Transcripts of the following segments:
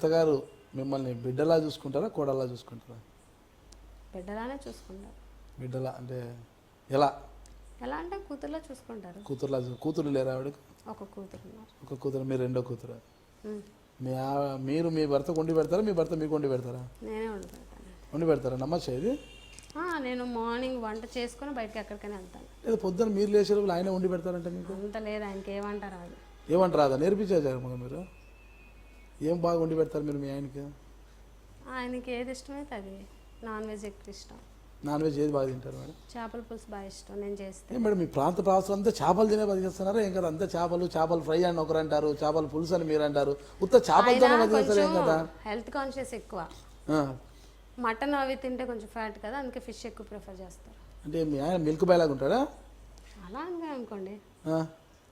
అత్తగారు మిమ్మల్ని బిడ్డలా చూసుకుంటారా కోడల్లా చూసుకుంటారా? బిడ్డలానే చూసుకుంటారు. బిడ్డలా అంటే ఎలా? ఎలా అంటే కూతుర్లా చూసుకుంటారు. కూతురులా కూతురు లేరా ఆవిడకి? ఒక కూతురు ఉన్నారు. ఒక కూతురు, మీరు రెండో కూతురు. ఉమ్. మీరు మీ భర్తకు వండి పెడతారా, మీ భర్త మీకు వండి పెడతారా? నేనే వండి పెడతాను. వండి పెడతారా? నమ్మచ్చా ఇది? నేను మార్నింగ్ వంట చేసుకుని బయటకి ఎక్కడికైనా వెళ్తాను. లేదా పొద్దున్న మీరు లేచే రోజులు ఆయన వండి పెడతారంటే మీకు అంత లేదు, ఆయనకి ఏమంటారు అది. ఏమంటారు రాదా? నేర్పించారు మగ మీరు ఏం బాగా వండి పెడతారు మీరు మీ ఆయనకి? ఆయనకి ఏది ఇష్టమైతే అది. నాన్ వెజ్ ఎక్కువ ఇష్టం. నాన్ వెజ్ ఏది బాగా తింటారు మేడం? చేపల పులుసు బాగా ఇష్టం నేను చేస్తే. ఏం మేడం మీ ప్రాంత ప్రాంతం అంతా చేపలు తినే బతికేస్తున్నారా ఏం కదా? అంతా చేపలు ఫ్రై అని ఒకరు అంటారు, చేపల పులుసు అని మీరు అంటారు. ఉత్త చేపలతోనే బతికేస్తారు ఏం కదా? హెల్త్ కాన్షియస్ ఎక్కువ. మటన్ అవి తింటే కొంచెం ఫ్యాట్ కదా, అందుకే ఫిష్ ఎక్కువ ప్రిఫర్ చేస్తారు. అంటే మీ ఆయన మిల్క్ బాయ్ లాగా ఉంటాడా? అలా అనగా అనుకోండి.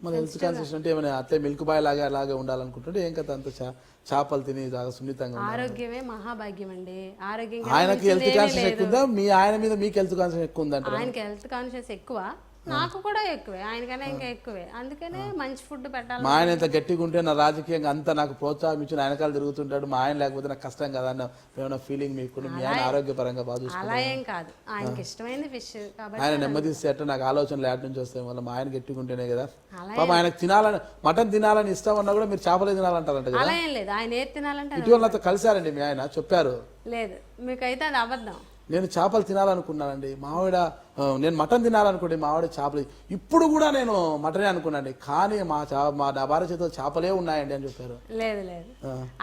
మన హెల్త్ కాన్షియస్ అంటే ఏమైనా అట్లే మిల్క్ బాయ్ లాగా అలాగే ఉండాలనుకుంటుంటే ఏం కదా? అంత చేపలు తిని బాగా సున్నితంగా. ఆరోగ్యమే మహాభాగ్యం అండి. ఆరోగ్యం ఆయనకి హెల్త్ కాన్షియస్ ఎక్కువ ఉందా? మీ ఆయన మీద మీకు హెల్త్ కాన్షియస్ ఎక్కువ ఉందంట? ఆయనకి హెల్త్ కాన్షియస్ ఎక్కువ, నాకు కూడా ఎక్కువే, ఆయనకన్నా ఇంకా ఎక్కువే. అందుకనే మంచి ఫుడ్ పెట్టాలి. మా ఆయన ఎంత గట్టిగా ఉంటే నా రాజకీయంగా అంతా నాకు ప్రోత్సాహం ఇచ్చి ఆయనకాలు తిరుగుతుంటాడు. మా ఆయన లేకపోతే నాకు కష్టం కదా అన్న ఏమైనా ఫీలింగ్ మీకు? మీ ఆయన ఆరోగ్యపరంగా బాగా చూసుకుంటారు? అలా ఏం కాదు, ఆయనకి ఇష్టమైంది ఫిష్ కాబట్టి. ఆయన నెమ్మదిస్తే అట్లా నాకు ఆలోచనలు యాడ్ నుంచి వస్తాయి వల్ల మా ఆయన గట్టిగా ఉంటేనే కదా. పాప ఆయనకు తినాలని మటన్ తినాలని ఇష్టం అన్నా కూడా మీరు చేపలే తినాలంటారంట కదా? అలా ఏం లేదు, ఆయన ఏది తినాలంటే. ఇటీవల నాతో కలిశారండి మీ ఆయన, చెప్పారు. లేదు, మీకైతే అది అబద్ధం. నేను చేపలు తినాలనుకున్నానండి, మావిడ నేను మటన్ తినాలనుకోండి, మావిడ చేపలు. ఇప్పుడు కూడా నేను మటనే అనుకున్నాండి, కానీ నా భార్య చేతిలో చేపలే ఉన్నాయండి అని చెప్పారు. లేదు లేదు,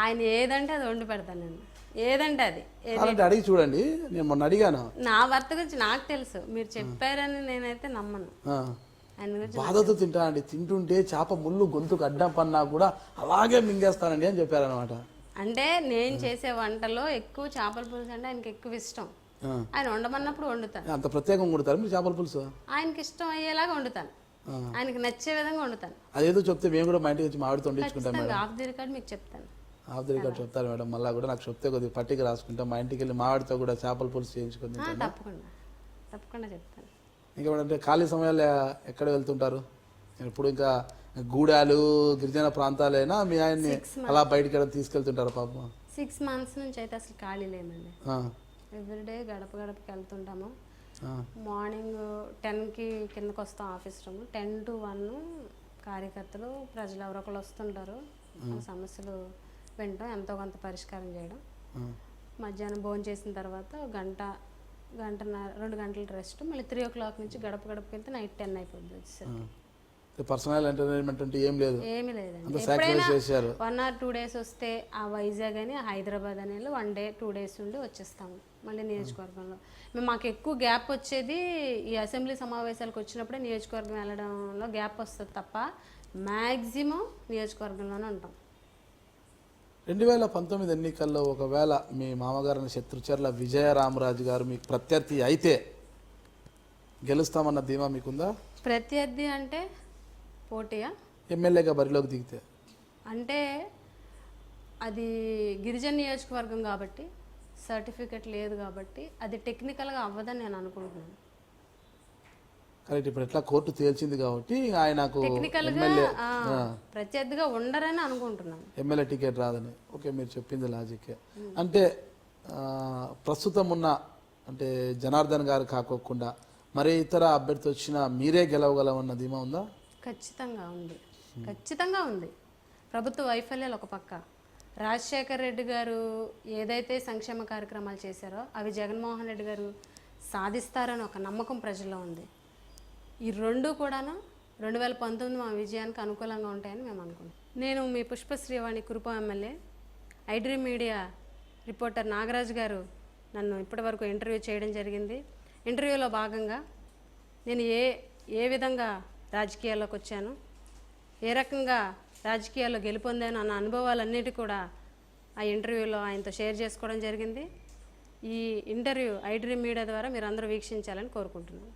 ఆయన ఏదంటే అది వండి పెడతాను నేను, ఏదంటే అది. అలాంటి అడిగి చూడండి, నేను మొన్న అడిగాను. నా భర్త గురించి నాకు తెలుసు, మీరు చెప్పారని నేనైతే నమ్మను. ఆయన గురించి బాధతో తింటానండి, తింటుంటే చేప ముళ్ళు గొంతుకు అడ్డం పన్నా కూడా అలాగే మింగేస్తానండి అని చెప్పారనమాట. అంటే నేను చేసే వంటలో ఎక్కువ చేపల పులుసు అంటే ఆయనకి ఎక్కువ ఇష్టం. ఆయన వండమన్నప్పుడు వండుతాను. అంత ప్రత్యేకంగా వండుతారు మీరు చేపల పులుసు? ఆయనకి ఇష్టం అయ్యేలాగా వండుతాను, ఆయనకి నచ్చే విధంగా వండుతాను. అదేదో చెప్తే మేము కూడా మా ఇంటికి వచ్చి మామిడితో వండించుకుంటాం మేడం. ఆఫ్ ది రికార్డ్ మీకు చెప్తాను. ఆఫ్ ది రికార్డ్ చెప్తారు మేడం, మళ్ళీ కూడా నాకు చెప్తే కొద్దిగా పట్టిక రాసుకుంటాం. మా ఇంటికి వెళ్ళి మామిడితో కూడా చేపల పులుసు చేయించుకుంది. తప్పకుండా తప్పకుండా చెప్తాను. ఇంకేమంటే ఖాళీ సమయాల్లో ఎక్కడ వెళ్తుంటారు? ఇప్పుడు ఇంకా గూడాలు గిరిజన ప్రాంతాలైనా మీ ఆయన్ని అలా బయటికి తీసుకెళ్తుంటారు? పాపం 6 months నుంచి అయితే అసలు ఖాళీ లేదండి. ఎవ్రీడే గడప గడపకి వెళ్తుంటాము. మార్నింగ్ 10కి కిందకు వస్తాం ఆఫీస్ రూమ్. 10 to 1 కార్యకర్తలు ప్రజలు ఎవరొకరు వస్తుంటారు, సమస్యలు వినడం, ఎంతో కొంత పరిష్కారం చేయడం. మధ్యాహ్నం భోజనం చేసిన తర్వాత గంటన్నర 2 గంటల రెస్ట్, మళ్ళీ 3 o'clock నుంచి గడప గడపకి వెళ్తే నైట్ 10 అయిపోద్ది వచ్చేసరికి. పర్సనల్ ఎంటర్టైన్మెంట్ అంటే ఏం లేదు, ఏమీ లేదండి. ఎప్పుడైనా 1 or 2 days వస్తే ఆ వైజాగ్ అని హైదరాబాద్ అని 1 day 2 days ఉండి వచ్చేస్తాము మళ్ళీ నియోజకవర్గంలో. మాకు ఎక్కువ గ్యాప్ వచ్చేది ఈ అసెంబ్లీ సమావేశాలకు వచ్చినప్పుడే నియోజకవర్గం వెళ్ళడంలో గ్యాప్ వస్తుంది తప్ప మ్యాక్సిమం నియోజకవర్గంలోనే ఉంటాం. 2019 ఎన్నికల్లో ఒకవేళ మీ మామగారిని శత్రుచర్ల విజయరామరాజు గారు మీకు ప్రత్యర్థి అయితే గెలుస్తామన్న ధీమా మీకుందా? ప్రత్యర్థి అంటే పోటీయా? ఎమ్మెల్యేగా బరిలోకి దిగితే అంటే అది గిరిజన నియోజకవర్గం కాబట్టి సర్టిఫికెట్ లేదు కాబట్టి అది టెక్నికల్గా అవ్వదని నేను అనుకుంటున్నాను. కరెక్ట్, ఇప్పుడు ఎట్లా కోర్టు తేల్చింది కాబట్టి ఆయనకు టెక్నికల్గా ప్రత్యర్థిగా ఉండరని అనుకుంటున్నాను. ఎమ్మెల్యే టికెట్ రాదని. ఓకే, మీరు చెప్పింది లాజిక్. అంటే ప్రస్తుతం ఉన్న అంటే జనార్దన్ గారు కాకోకుండా మరి ఇతర అభ్యర్థి వచ్చినా మీరే గెలవగలమన్న ధీమా ఉందా? ఖచ్చితంగా ఉంది, ఖచ్చితంగా ఉంది. ప్రభుత్వ వైఫల్యాలు ఒక పక్క, రాజశేఖర్ రెడ్డి గారు ఏదైతే సంక్షేమ కార్యక్రమాలు చేశారో అవి జగన్మోహన్ రెడ్డి గారు సాధిస్తారని ఒక నమ్మకం ప్రజల్లో ఉంది. ఈ రెండు కూడాను 2019 మా విజయానికి అనుకూలంగా ఉంటాయని మేము అనుకుంటాం. నేను మీ Pushpasreevani Kurupam MLA. IDream media reporter Nagaraju garu నన్ను ఇప్పటివరకు ఇంటర్వ్యూ చేయడం జరిగింది. ఇంటర్వ్యూలో భాగంగా నేను ఏ విధంగా రాజకీయాల్లోకి వచ్చాను, ఏ రకంగా రాజకీయాల్లో గెలుపొందాను అన్న అనుభవాలన్నిటి కూడా ఆ ఇంటర్వ్యూలో ఆయనతో షేర్ చేసుకోవడం జరిగింది. ఈ ఇంటర్వ్యూ ఐడ్రీమ్ మీడియా ద్వారా మీరు అందరూ వీక్షించాలని కోరుకుంటున్నాను.